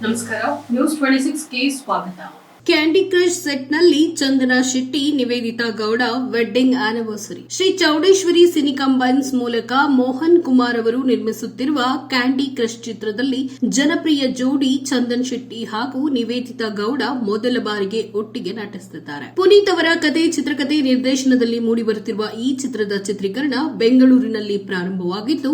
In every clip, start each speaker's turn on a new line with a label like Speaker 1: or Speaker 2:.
Speaker 1: ನಮಸ್ಕಾರ, ನ್ಯೂಸ್ 26ಗೆ ಸ್ವಾಗತ.
Speaker 2: Candy crush ಸೆಟ್ನಲ್ಲಿ Chandana Shetty, Niveditha Gowda wedding anniversary. Shri Chowdeshwari cine combines ಮೂಲಕ ಮೋಹನ್ ಕುಮಾರ್ ಅವರು ನಿರ್ಮಿಸುತ್ತಿರುವ ಕ್ಯಾಂಡಿ ಕ್ರಶ್ ಚಿತ್ರದಲ್ಲಿ ಜನಪ್ರಿಯ ಜೋಡಿ ಚಂದನ್ ಶೆಟ್ಟಿ ಹಾಗೂ ನಿವೇದಿತಾ ಗೌಡ ಮೊದಲ ಬಾರಿಗೆ ಒಟ್ಟಿಗೆ ನಟಿಸುತ್ತಿದ್ದಾರೆ. ಪುನೀತ್ ಅವರ ಚಿತ್ರಕಥೆ ನಿರ್ದೇಶನದಲ್ಲಿ ಮೂಡಿಬರುತ್ತಿರುವ ಈ ಚಿತ್ರದ ಚಿತ್ರೀಕರಣ ಬೆಂಗಳೂರಿನಲ್ಲಿ ಪ್ರಾರಂಭವಾಗಿದ್ದು,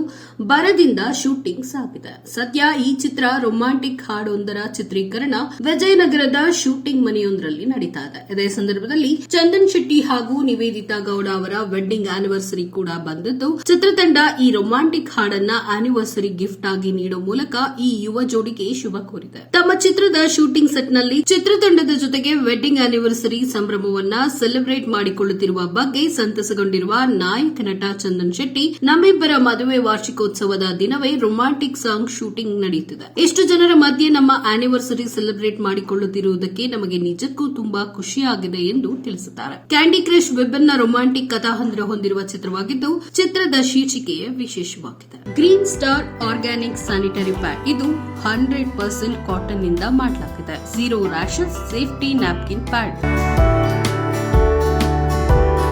Speaker 2: ಬರದಿಂದ ಶೂಟಿಂಗ್ ಸಾಗಿದೆ. ಸದ್ಯ ಈ ಚಿತ್ರ ರೊಮ್ಯಾಂಟಿಕ್ ಹಾಡೊಂದರ ಚಿತ್ರೀಕರಣ ವಿಜಯನಗರದ ಶೂಟಿಂಗ್ ಮನೆಯೊಂದರಲ್ಲಿ ನಡೀತಾ ಇದೆ. ಇದೇ ಸಂದರ್ಭದಲ್ಲಿ ಚಂದನ್ ಶೆಟ್ಟಿ ಹಾಗೂ ನಿವೇದಿತಾ ಗೌಡ ಅವರ ವೆಡ್ಡಿಂಗ್ ಆನಿವರ್ಸರಿ ಕೂಡ ಬಂದಿದ್ದು, ಚಿತ್ರತಂಡ ಈ ರೊಮ್ಯಾಂಟಿಕ್ ಹಾಡನ್ನ ಆನಿವರ್ಸರಿ ಗಿಫ್ಟ್ ಆಗಿ ನೀಡುವ ಮೂಲಕ ಈ ಯುವ ಜೋಡಿಗೆ ಶುಭ ಕೋರಿದೆ. ತಮ್ಮ ಚಿತ್ರದ ಶೂಟಿಂಗ್ ಸೆಟ್ನಲ್ಲಿ ಚಿತ್ರತಂಡದ ಜೊತೆಗೆ ವೆಡ್ಡಿಂಗ್ ಆನಿವರ್ಸರಿ ಸಂಭ್ರಮವನ್ನ ಸೆಲೆಬ್ರೇಟ್ ಮಾಡಿಕೊಳ್ಳುತ್ತಿರುವ ಬಗ್ಗೆ ಸಂತಸಗೊಂಡಿರುವ ನಾಯಕ ನಟ ಚಂದನ್ ಶೆಟ್ಟಿ, ನಮ್ಮಿಬ್ಬರ ಮದುವೆ ವಾರ್ಷಿಕೋತ್ಸವದ ದಿನವೇ ರೊಮ್ಯಾಂಟಿಕ್ ಸಾಂಗ್ ಶೂಟಿಂಗ್ ನಡೆಯುತ್ತಿದೆ. ಇಷ್ಟು ಜನರ ಮಧ್ಯೆ ನಮ್ಮ ಆನಿವರ್ಸರಿ ಸೆಲೆಬ್ರೇಟ್ ಮಾಡಿಕೊಳ್ಳುತ್ತಿರುವುದಕ್ಕೆ ನಮಗೆ ನಿಜಕ್ಕೂ ತುಂಬಾ ಖುಷಿಯಾಗಿದೆ ಎಂದು ತಿಳಿಸಿದ್ದಾರೆ. ಕ್ಯಾಂಡಿ ಕ್ರಶ್ ವಿಭಿನ್ನ ರೊಮ್ಯಾಂಟಿಕ್ ಕಥಾಹಂದ್ರ ಹೊಂದಿರುವ ಚಿತ್ರವಾಗಿದ್ದು, ಚಿತ್ರದ ಶೀರ್ಷಿಕೆಯೇ ವಿಶೇಷವಾಗಿದೆ. Green star organic sanitary pad. ಇದು 100% ಕಾಟನ್ ನಿಂದ ಮಾಡಲಾಗಿದೆ. 0 ರ್ಯಾಷಸ್ ಸೇಫ್ಟಿ ನ್ಯಾಪ್ಕಿನ್ ಪ್ಯಾಡ್.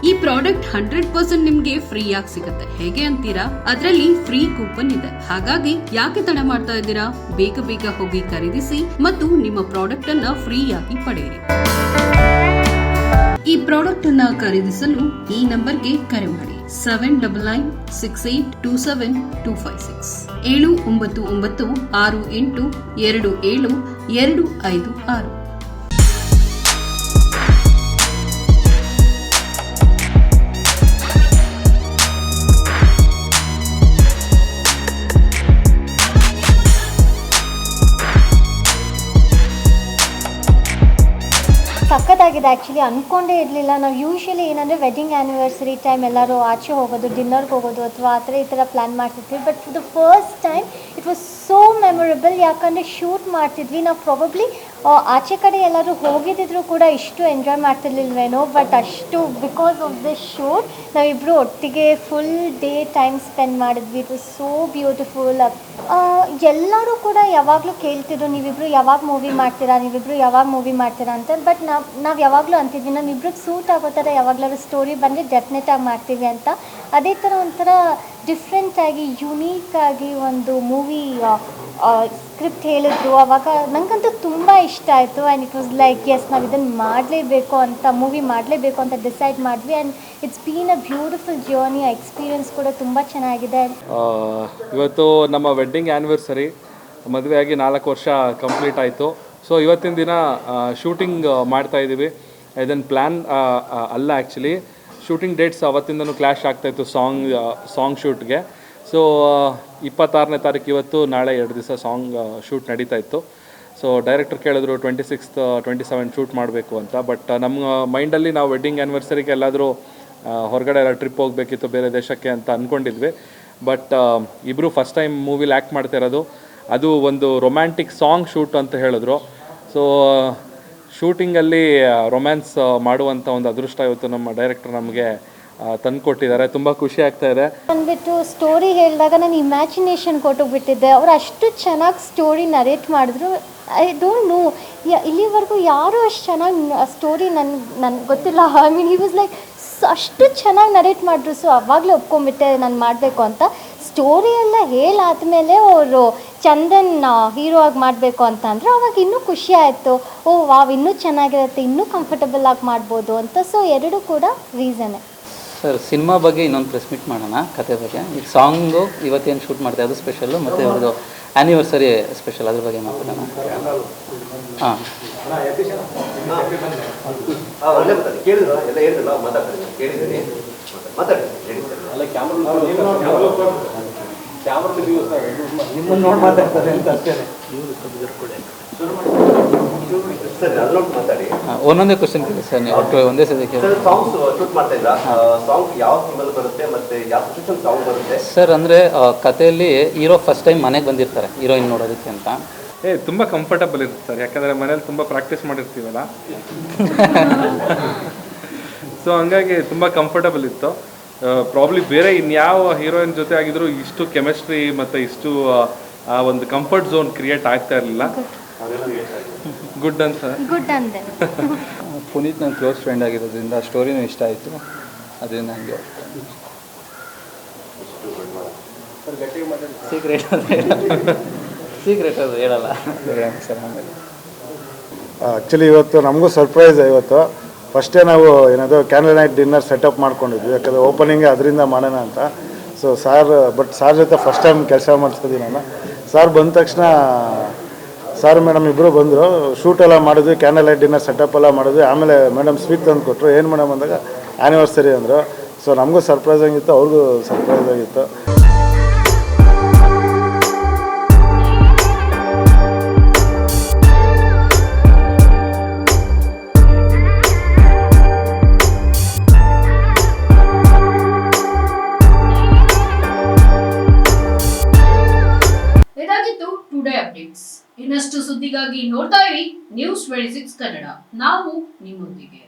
Speaker 2: ಈ ಪ್ರಾಡಕ್ಟ್ 100% ನಿಮ್ಗೆ ಫ್ರೀ ಆಗಿ ಸಿಗುತ್ತೆ. ಹೇಗೆ ಅಂತೀರಾ? ಅದರಲ್ಲಿ ಫ್ರೀ ಕೂಪನ್ ಇದೆ. ಹಾಗಾಗಿ ಯಾಕೆ ತಡ ಮಾಡ್ತಾ ಇದ್ದೀರಾ? ಬೇಗ ಹೋಗಿ ಖರೀದಿಸಿ ಮತ್ತು ನಿಮ್ಮ ಪ್ರಾಡಕ್ಟ್ ಅನ್ನ ಫ್ರೀ ಆಗಿ ಪಡೆಯಿರಿ. ಈ ಪ್ರಾಡಕ್ಟ್ ಅನ್ನ ಖರೀದಿಸಲು ಈ ನಂಬರ್ಗೆ ಕರೆ ಮಾಡಿ 7996827256 7996827256.
Speaker 3: ಸಖತ್ತಾಗಿದೆ. ಆ್ಯಕ್ಚುಲಿ ಅಂದ್ಕೊಂಡೇ ಇರಲಿಲ್ಲ. ನಾವು ಯೂಶ್ವಲಿ ಏನಂದರೆ ವೆಡ್ಡಿಂಗ್ ಆ್ಯನಿವರ್ಸರಿ ಟೈಮ್ ಎಲ್ಲರೂ ಆಚೆ ಹೋಗೋದು, ಡಿನ್ನರ್ಗೆ ಹೋಗೋದು ಅಥವಾ ಆ ಥರ ಈ ಥರ ಪ್ಲ್ಯಾನ್ ಮಾಡ್ತಿರ್ತೀವಿ. But for the first time it was so memorable. ಯಾಕಂದರೆ ಶೂಟ್ ಮಾಡ್ತಿದ್ವಿ ನಾವು. ಪ್ರಾಬಬ್ಲಿ ಆಚೆ ಕಡೆ ಎಲ್ಲರೂ ಹೋಗಿದ್ದಿದ್ರು ಕೂಡ ಇಷ್ಟು ಎಂಜಾಯ್ ಮಾಡ್ತಿರ್ಲಿಲ್ವೇನೋ. ಬಟ್ ಅಷ್ಟು ಬಿಕಾಸ್ ಆಫ್ ದಿಸ್ ಶೂಟ್ ನಾವಿಬ್ಬರು ಒಟ್ಟಿಗೆ ಫುಲ್ ಡೇ ಟೈಮ್ ಸ್ಪೆಂಡ್ ಮಾಡಿದ್ವಿ. It was so beautiful. ಎಲ್ಲರೂ ಕೂಡ ಯಾವಾಗಲೂ ಕೇಳ್ತಿದ್ರು, ನೀವಿಬ್ಬರು ಯಾವಾಗ ಮೂವಿ ಮಾಡ್ತೀರಾ ಅಂತ. ಬಟ್ ನಾವು ಯಾವಾಗಲೂ ಅಂತಿದ್ವಿ, ನಮ್ಮಿಬ್ರಿಗೆ ಸೂಟ್ ಆಗೋ ಥರ ಯಾವಾಗಲಾದ್ರು ಸ್ಟೋರಿ ಬಂದರೆ ಡೆಫಿನೆಟಾಗಿ ಮಾಡ್ತೀವಿ ಅಂತ. ಅದೇ ಥರ ಒಂಥರ ಡಿಫ್ರೆಂಟಾಗಿ ಯುನೀಕಾಗಿ ಒಂದು ಮೂವಿ ಸ್ಕ್ರಿಪ್ಟ್ ಹೇಳಿದ್ರು. ಆವಾಗ ನನಗಂತೂ ತುಂಬ ಇಷ್ಟ ಆಯಿತು. And it was like yes, ನಾವು ಇದನ್ನು ಮೂವಿ ಮಾಡಲೇಬೇಕು ಅಂತ ಡಿಸೈಡ್ ಮಾಡಿದ್ವಿ. And it's been a beautiful journey. ಆ ಎಕ್ಸ್ಪೀರಿಯನ್ಸ್ ಕೂಡ ತುಂಬ ಚೆನ್ನಾಗಿದೆ.
Speaker 4: ಇವತ್ತು ನಮ್ಮ ವೆಡ್ಡಿಂಗ್ ಆ್ಯನಿವರ್ಸರಿ, ಮದುವೆಯಾಗಿ 4 ವರ್ಷ ಕಂಪ್ಲೀಟ್ ಆಯಿತು. ಸೊ ಇವತ್ತಿನ ದಿನ ಶೂಟಿಂಗ್ ಮಾಡ್ತಾಯಿದ್ದೀವಿ. ಇದನ್ನು ಪ್ಲ್ಯಾನ್ ಅಲ್ಲ, ಆ್ಯಕ್ಚುಲಿ ಶೂಟಿಂಗ್ ಡೇಟ್ಸ್ ಅವತ್ತಿಂದನೂ ಕ್ಲ್ಯಾಶ್ ಆಗ್ತಾಯಿತ್ತು ಸಾಂಗ್ ಶೂಟ್ಗೆ. ಸೊ 26ನೇ ತಾರೀಕು ಇವತ್ತು, ನಾಳೆ 2 ದಿವಸ ಸಾಂಗ್ ಶೂಟ್ ನಡೀತಾ ಇತ್ತು. ಸೊ ಡೈರೆಕ್ಟರ್ ಕೇಳಿದ್ರು 26th 27 ಶೂಟ್ ಮಾಡಬೇಕು ಅಂತ. ಬಟ್ ನಮ್ಮ ಮೈಂಡಲ್ಲಿ ನಾವು ವೆಡ್ಡಿಂಗ್ ಆ್ಯನಿವರ್ಸರಿಗೆ ಎಲ್ಲಾದರೂ ಹೊರಗಡೆ ಎಲ್ಲ ಟ್ರಿಪ್ ಹೋಗಬೇಕಿತ್ತು ಬೇರೆ ದೇಶಕ್ಕೆ ಅಂತ ಅಂದ್ಕೊಂಡಿದ್ವಿ. ಬಟ್ ಇಬ್ಬರು ಫಸ್ಟ್ ಟೈಮ್ ಮೂವಿಲಿ ಆ್ಯಕ್ಟ್ ಮಾಡ್ತಿರೋದು. ಅದು ಒಂದು ರೊಮ್ಯಾಂಟಿಕ್ ಸಾಂಗ್ ಶೂಟ್ ಅಂತ ಹೇಳಿದ್ರು. ಸೊ ಶೂಟಿಂಗಲ್ಲಿ ರೊಮ್ಯಾನ್ಸ್ ಮಾಡುವಂಥ ಒಂದು ಅದೃಷ್ಟ ಇವತ್ತು ನಮ್ಮ ಡೈರೆಕ್ಟರ್ ನಮಗೆ ತಂದುಕೊಟ್ಟಿದ್ದಾರೆ. ತುಂಬ ಖುಷಿ ಆಗ್ತಾ ಇದೆ.
Speaker 3: ಅಂದ್ಬಿಟ್ಟು ಸ್ಟೋರಿ ಹೇಳಿದಾಗ ನಾನು ಇಮ್ಯಾಜಿನೇಷನ್ ಕೊಟ್ಟೋಗ್ಬಿಟ್ಟಿದ್ದೆ. ಅವ್ರು ಅಷ್ಟು ಚೆನ್ನಾಗಿ ಸ್ಟೋರಿ ನರೇಟ್ ಮಾಡಿದ್ರು. ಐ ಡೋಂಟ್ ನೋ, ಇಲ್ಲಿವರೆಗೂ ಯಾರೂ ಅಷ್ಟು ಚೆನ್ನಾಗಿ ಸ್ಟೋರಿ ನನಗೆ ಗೊತ್ತಿಲ್ಲ. I mean he was like ಅಷ್ಟು ಚೆನ್ನಾಗಿ ನರೇಟ್ ಮಾಡಿದ್ರು. ಸೊ ಅವಾಗಲೇ ಒಪ್ಕೊಂಡ್ಬಿಟ್ಟೆ ನಾನು ಮಾಡಬೇಕು ಅಂತ. ಸ್ಟೋರಿ ಎಲ್ಲ ಹೇಳಾದ್ಮೇಲೆ ಅವರು ಚಂದನ್ ಹೀರೋ ಆಗಿ ಮಾಡಬೇಕು ಅಂತ ಅಂದರೆ ಅವಾಗ ಇನ್ನೂ ಖುಷಿ ಆಯಿತು. ಓ ವಾವ್, ಇನ್ನೂ ಚೆನ್ನಾಗಿರುತ್ತೆ, ಇನ್ನೂ ಕಂಫರ್ಟಬಲ್ ಆಗಿ ಮಾಡ್ಬೋದು ಅಂತ. ಸೊ ಎರಡೂ ಕೂಡ ರೀಸನ್ನೇ.
Speaker 5: ಸರ್, ಸಿನಿಮಾ ಬಗ್ಗೆ ಇನ್ನೊಂದು ಪ್ರೆಸ್ ಮೀಟ್ ಮಾಡೋಣ, ಕತೆ ಬಗ್ಗೆ. ಈಗ ಸಾಂಗು ಇವತ್ತೇನು ಶೂಟ್ ಮಾಡ್ತಾ ಅದು ಸ್ಪೆಷಲ್ಲು, ಮತ್ತು ಅವ್ರದ್ದು ಆ್ಯನಿವರ್ಸರಿ ಸ್ಪೆಷಲ್, ಅದ್ರ ಬಗ್ಗೆ ಮಾತಾಡೋಣ. ಹಾಂ,
Speaker 6: ನಿಮ್ಮನ್ನು ನೋಡಿ ಮಾತಾಡ್ತಾರೆ ಅಂತ ಅಷ್ಟೇ.
Speaker 5: ಒಂದೊಂದೇ ಕ್ವಶನ್ ಕೇಳಿ ಸರ್, ನೀವು ಒಟ್ಟು ಒಂದೇ ಸದ್ಯಕ್ಕೆ. ಸರ್, ಅಂದರೆ ಕಥೆಯಲ್ಲಿ ಹೀರೋ ಫಸ್ಟ್ ಟೈಮ್ ಮನೆಗೆ ಬಂದಿರ್ತಾರೆ ಹೀರೋಯಿನ್ ನೋಡೋದಕ್ಕೆ ಅಂತ.
Speaker 4: ತುಂಬ ಕಂಫರ್ಟಬಲ್ ಇರುತ್ತೆ ಸರ್, ಯಾಕಂದರೆ ಮನೇಲಿ ತುಂಬ ಪ್ರಾಕ್ಟೀಸ್ ಮಾಡಿರ್ತೀವಲ್ಲ. ಸೊ ಹಂಗಾಗಿ ತುಂಬ ಕಂಫರ್ಟಬಲ್ ಇತ್ತು. ಪ್ರಾಬ್ಲಿ ಬೇರೆ ಇನ್ಯಾವ ಹೀರೋಯಿನ್ ಜೊತೆ ಆಗಿದ್ರು ಇಷ್ಟು ಕೆಮಿಸ್ಟ್ರಿ ಮತ್ತು ಇಷ್ಟು ಆ ಒಂದು ಕಂಫರ್ಟ್ ಝೋನ್ ಕ್ರಿಯೇಟ್ ಆಗ್ತಾ ಇರಲಿಲ್ಲ. ಗುಡ್ ಅಂತ
Speaker 3: ಗುಡ್ ಅಂದೆ.
Speaker 7: ಪುನೀತ್ ನನ್ನ ಕ್ಲೋಸ್ ಫ್ರೆಂಡ್ ಆಗಿರೋದ್ರಿಂದ ಆ ಸ್ಟೋರಿನೂ ಇಷ್ಟ ಆಯಿತು, ಅದರಿಂದ ನನಗೆ
Speaker 5: ಸೀಕ್ರೆಟ್ ಅದು ಹೇಳಲ್ಲ
Speaker 7: ಸರ್. ಆಮೇಲೆ
Speaker 8: ಆ್ಯಕ್ಚುಲಿ ಇವತ್ತು ನಮಗೂ ಸರ್ಪ್ರೈಸ್. ಇವತ್ತು ಫಸ್ಟೇ ನಾವು ಏನದು ಕ್ಯಾಂಡಲ್ ನೈಟ್ ಡಿನ್ನರ್ ಸೆಟಪ್ ಮಾಡ್ಕೊಂಡಿದ್ವಿ, ಯಾಕಂದರೆ ಓಪನಿಂಗ್ ಅದರಿಂದ ಮಾಡೋಣ ಅಂತ. ಸೊ ಸಾರ್ ಜೊತೆ ಫಸ್ಟ್ ಟೈಮ್ ಕೆಲಸ ಮಾಡಿಸ್ತಿದ್ದೀನಿ ನಾನು. ಸಾರ್ ಬಂದ ತಕ್ಷಣ ಸಾರ್ ಮೇಡಮ್ ಇಬ್ಬರು ಬಂದರು, ಶೂಟ್ ಎಲ್ಲ ಮಾಡಿದ್ವಿ, ಕ್ಯಾಂಡಲ್ ಲೈಟ್ ಡಿನ್ನರ್ ಸೆಟಪ್ ಎಲ್ಲ ಮಾಡಿದ್ವಿ. ಆಮೇಲೆ ಮೇಡಮ್ ಸ್ವೀಟ್ ತಂದು ಕೊಟ್ಟರು. ಏನು ಮೇಡಮ್ ಅಂದಾಗ ಆ್ಯನಿವರ್ಸರಿ ಅಂದರು. ಸೊ ನಮಗೂ ಸರ್ಪ್ರೈಸ್ ಆಗಿತ್ತು, ಅವ್ರಿಗೂ ಸರ್ಪ್ರೈಸ್ ಆಗಿತ್ತು.
Speaker 1: ಇದಾಗಿತ್ತು ಟುಡೇ ಅಪ್ಡೇಟ್ಸ್. ಇನ್ನಷ್ಟು ಸುದ್ದಿಗಾಗಿ ನೋಡ್ತಾ ಇರಿ ನ್ಯೂಸ್ 26 ಕನ್ನಡ. ನಾವು ನಿಮ್ಮೊಂದಿಗೆ.